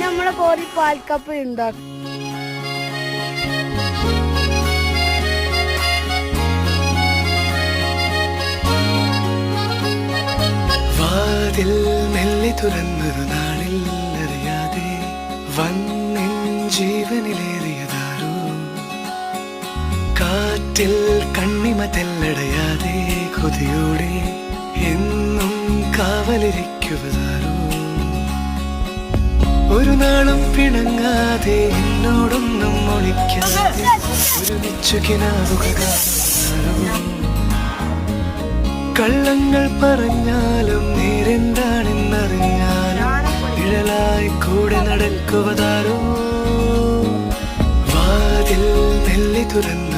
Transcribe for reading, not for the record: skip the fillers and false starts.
നമ്മളെ കോരി പാൽക്കപ്പ് ഉണ്ടാക്കും. വാതിൽ മെല്ലെ തുറന്നൊരു നാളിൽ അറിയാതെ വന്നിൻ ജീവനിലേറിയതാരോ, കാറ്റിൽ കണ്ണിമ തെല്ലടയാതെ കൊതിയോടെ എന്നും കാവലിരിക്കുവതാരോ, ഒരു നാളും പിണങ്ങാതെ എന്നോടൊന്നും ഒളിക്കാതെ ഒരുമിച്ചു കിനാവുക കാണുവതാരോ, കള്ളങ്ങൾ പറഞ്ഞാലും നേരെന്താണെന്നറിഞ്ഞാലും നിഴലായി കൂടെ നടക്കുവതാരോ, വാതിൽ മെല്ലെ തുറന്നു